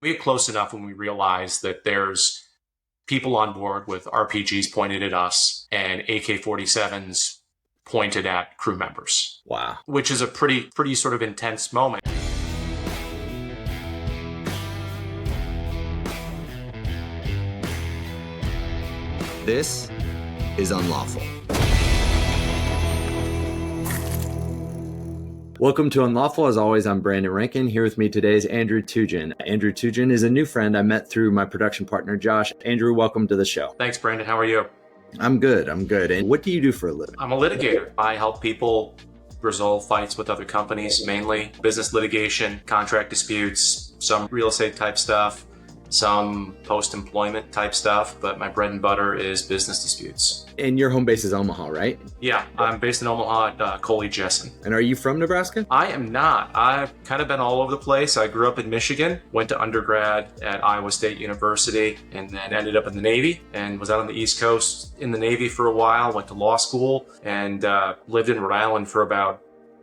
We get close enough when we realize that there's people on board with RPGs pointed at us and AK-47s pointed at crew members. Wow. Which is a pretty sort of intense moment. This is Unlawful. Welcome to Unlawful. As always, I'm Brandon Renken. Here with me today is Andrew Tugan. Andrew Tugan is a new friend I met through my production partner, Josh. Andrew, welcome to the show. Thanks, Brandon. How are you? I'm good. And what do you do for a living? I'm a litigator. I help people resolve fights with other companies, mainly business litigation, contract disputes, some real estate type stuff, some post-employment type stuff, but my bread and butter is business disputes. And your home base is Omaha, right? Yeah, I'm based in Omaha at Coley-Jessen. And are you from Nebraska? I am not. I've kind of been all over the place. I grew up in Michigan, went to undergrad at Iowa State University, and then ended up in the Navy and was out on the East Coast in the Navy for a while, went to law school, and lived in Rhode Island for about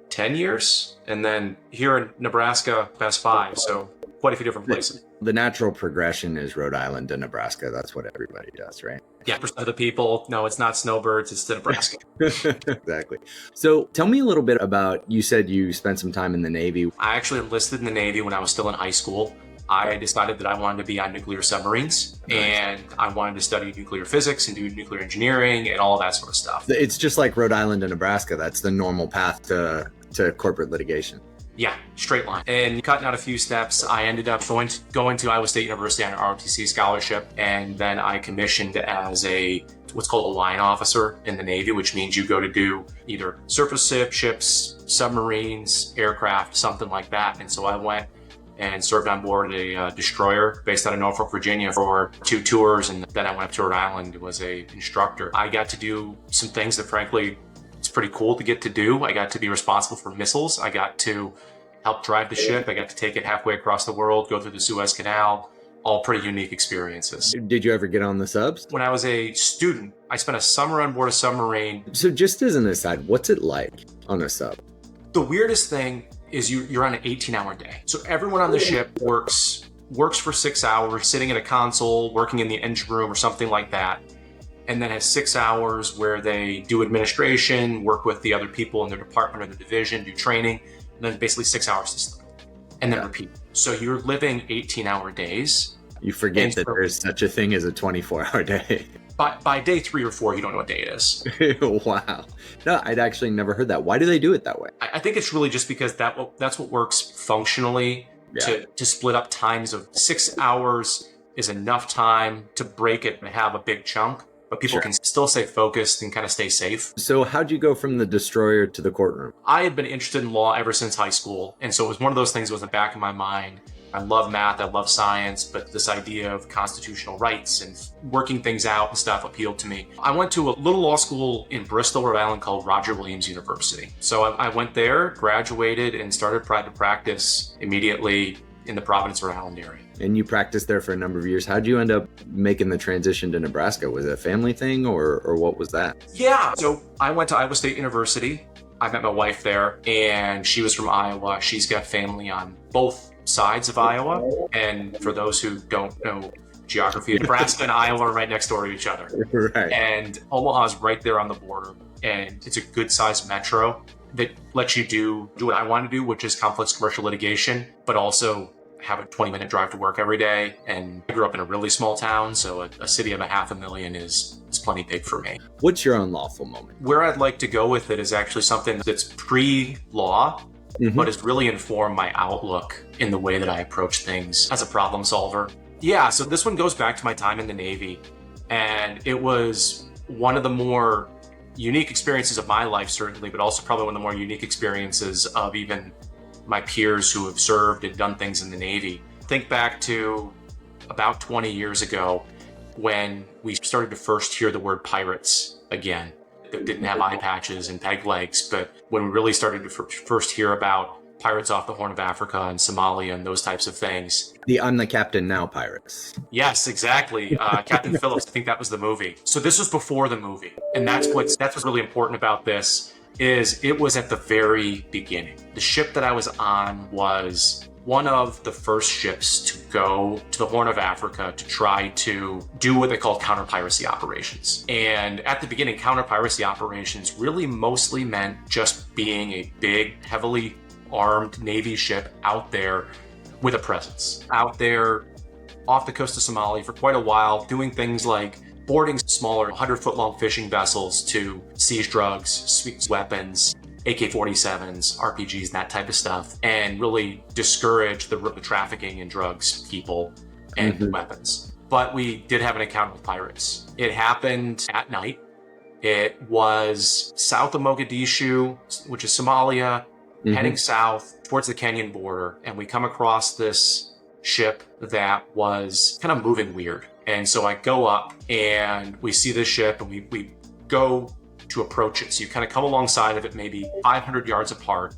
10 years. And then here in Nebraska, past 5, so quite a few different places. The natural progression is Rhode Island to Nebraska. That's what everybody does, right? Yeah, percent of the people, no, it's not snowbirds, it's to Nebraska. Exactly. So tell me a little bit about, you said you spent some time in the Navy. I actually enlisted in the Navy when I was still in high school. I decided that I wanted to be on nuclear submarines, and I wanted to study nuclear physics and do nuclear engineering and all of that sort of stuff. It's just like Rhode Island to Nebraska. That's the normal path to corporate litigation. Yeah, straight line. And cutting out a few steps, I ended up going to Iowa State University on an ROTC scholarship, and then I commissioned as what's called a line officer in the Navy, which means you go to do either surface ships, submarines, aircraft, something like that. And so I went and served on board a destroyer based out of Norfolk, Virginia for 2 tours, and then I went up to Rhode Island, was a instructor. I got to do some things that frankly, it's pretty cool to get to do. I got to be responsible for missiles. I got to help drive the ship. I got to take it halfway across the world, go through the Suez Canal, all pretty unique experiences. Did you ever get on the subs? When I was a student, I spent a summer on board a submarine. So just as an aside, what's it like on a sub? The weirdest thing is you're on an 18-hour day. So everyone on the ship works for 6 hours, sitting at a console, working in the engine room or something like that, and then has 6 hours where they do administration, work with the other people in their department or the division, do training, and then basically 6 hours to sleep, and then repeat. So you're living 18-hour days. You forget that there's such a thing as a 24-hour day. By day 3 or 4, you don't know what day it is. Wow. No, I'd actually never heard that. Why do they do it that way? I think it's really just because that's what works functionally to split up times of 6 hours is enough time to break it and have a big chunk. But people can still stay focused and kind of stay safe. So how'd you go from the destroyer to the courtroom? I had been interested in law ever since high school. And so it was one of those things that was in the back of my mind. I love math, I love science, but this idea of constitutional rights and working things out and stuff appealed to me. I went to a little law school in Bristol, Rhode Island called Roger Williams University. So I went there, graduated, and started private practice immediately in the Providence, Rhode Island area. And you practiced there for a number of years. How'd you end up making the transition to Nebraska? Was it a family thing or what was that? Yeah, so I went to Iowa State University. I met my wife there, and she was from Iowa. She's got family on both sides of Iowa. And for those who don't know geography, Nebraska and Iowa are right next door to each other. Right. And Omaha's right there on the border. And it's a good sized metro that lets you do what I want to do, which is complex commercial litigation, but also have a 20-minute drive to work every day. And I grew up in a really small town, so a city of 500,000 is plenty big for me. What's your unlawful moment? Where I'd like to go with it is actually something that's pre-law, but has really informed my outlook in the way that I approach things as a problem solver. Yeah, so this one goes back to my time in the Navy, and it was one of the more unique experiences of my life, certainly, but also probably one of the more unique experiences of even my peers who have served and done things in the Navy. Think back to about 20 years ago when we started to first hear the word pirates again. That didn't have eye patches and peg legs, but when we really started to first hear about pirates off the Horn of Africa and Somalia and those types of things. The I'm the Captain Now pirates. Yes, exactly. Captain Phillips, I think that was the movie. So this was before the movie. And that's what's really important about this is it was at the very beginning. The ship that I was on was one of the first ships to go to the Horn of Africa to try to do what they call counter-piracy operations. And at the beginning, counter-piracy operations really mostly meant just being a big, heavily armed Navy ship out there with a presence. Out there off the coast of Somalia for quite a while, doing things like boarding smaller 100-foot-long fishing vessels to seize drugs, seize weapons, AK-47s, RPGs, that type of stuff, and really discourage the trafficking in drugs, people, and weapons. But we did have an encounter with pirates. It happened at night. It was south of Mogadishu, which is Somalia, heading south towards the Kenyan border, and we come across this ship that was kind of moving weird. And so I go up and we see this ship and we go to approach it. So you kind of come alongside of it, maybe 500 yards apart,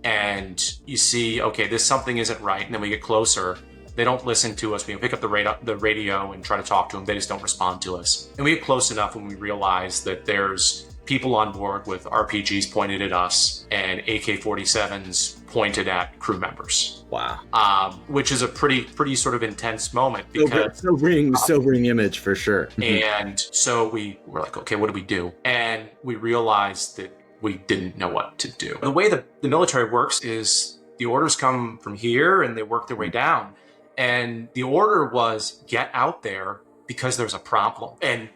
and you see, okay, this something isn't right. And then we get closer. They don't listen to us. We pick up the radio and try to talk to them. They just don't respond to us. And we get close enough when we realize that there's people on board with RPGs pointed at us and AK-47s pointed at crew members. Wow. Which is a pretty sort of intense moment because sobering image for sure. And so we were like, okay, what do we do? And we realized that we didn't know what to do. The way the military works is the orders come from here and they work their way down. And the order was get out there because there's a problem. And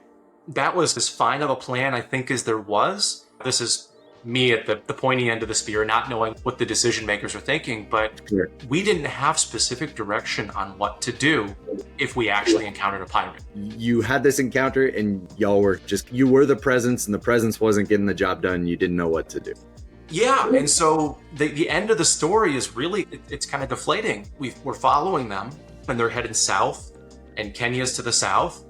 that was as fine of a plan, I think, as there was. This is me at the pointy end of the spear, not knowing what the decision makers are thinking, but we didn't have specific direction on what to do if we actually encountered a pirate. You had this encounter and y'all were you were the presence and the presence wasn't getting the job done. You didn't know what to do. Yeah, and so the end of the story is really, it's kind of deflating. We're following them and they're heading south and Kenya's to the south.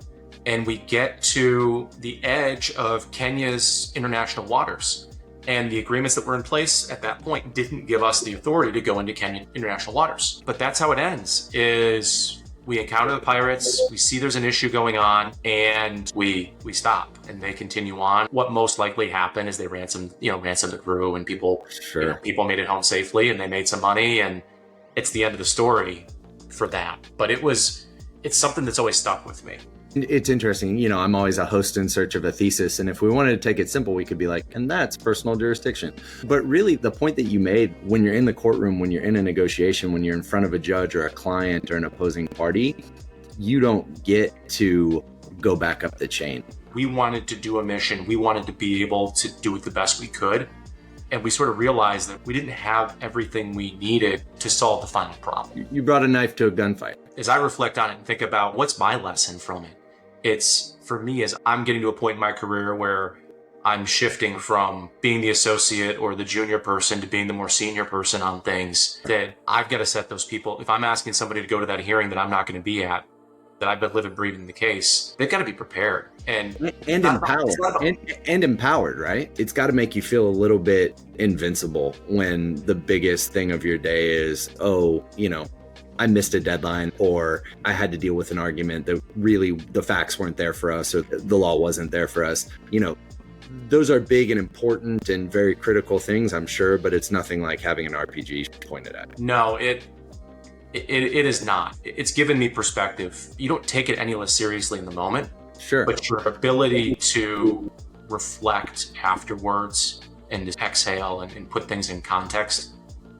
And we get to the edge of Kenya's international waters. And the agreements that were in place at that point didn't give us the authority to go into Kenyan international waters. But that's how it ends, is we encounter the pirates, we see there's an issue going on, and we stop and they continue on. What most likely happened is they ransomed the crew and people, people made it home safely and they made some money, and it's the end of the story for that. But it's something that's always stuck with me. It's interesting. I'm always a host in search of a thesis. And if we wanted to take it simple, we could be like, and that's personal jurisdiction. But really, the point that you made, when you're in the courtroom, when you're in a negotiation, when you're in front of a judge or a client or an opposing party, you don't get to go back up the chain. We wanted to do a mission. We wanted to be able to do it the best we could. And we sort of realized that we didn't have everything we needed to solve the final problem. You brought a knife to a gunfight. As I reflect on it and think about what's my lesson from it, it's, for me, as I'm getting to a point in my career where I'm shifting from being the associate or the junior person to being the more senior person on things, that I've got to set those people. If I'm asking somebody to go to that hearing that I'm not going to be at, that I've been living, breathing the case, they've got to be prepared and empowered and empowered, right? It's got to make you feel a little bit invincible when the biggest thing of your day is, I missed a deadline, or I had to deal with an argument that really the facts weren't there for us, or the law wasn't there for us. Those are big and important and very critical things, I'm sure, but it's nothing like having an RPG pointed at. No, it is not. It's given me perspective. You don't take it any less seriously in the moment. Sure. But your ability to reflect afterwards and just exhale and put things in context,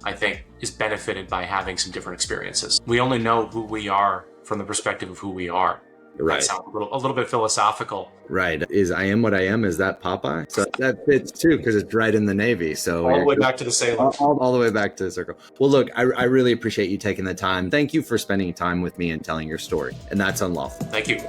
I think, is benefited by having some different experiences. We only know who we are from the perspective of who we are. Right. That sounds a little bit philosophical. Right. Is I am what I am, is that Popeye? So that fits too, because it's right in the Navy. So all the way back to the sailor. All the way back to the circle. Well, look, I really appreciate you taking the time. Thank you for spending time with me and telling your story. And that's Unlawful. Thank you.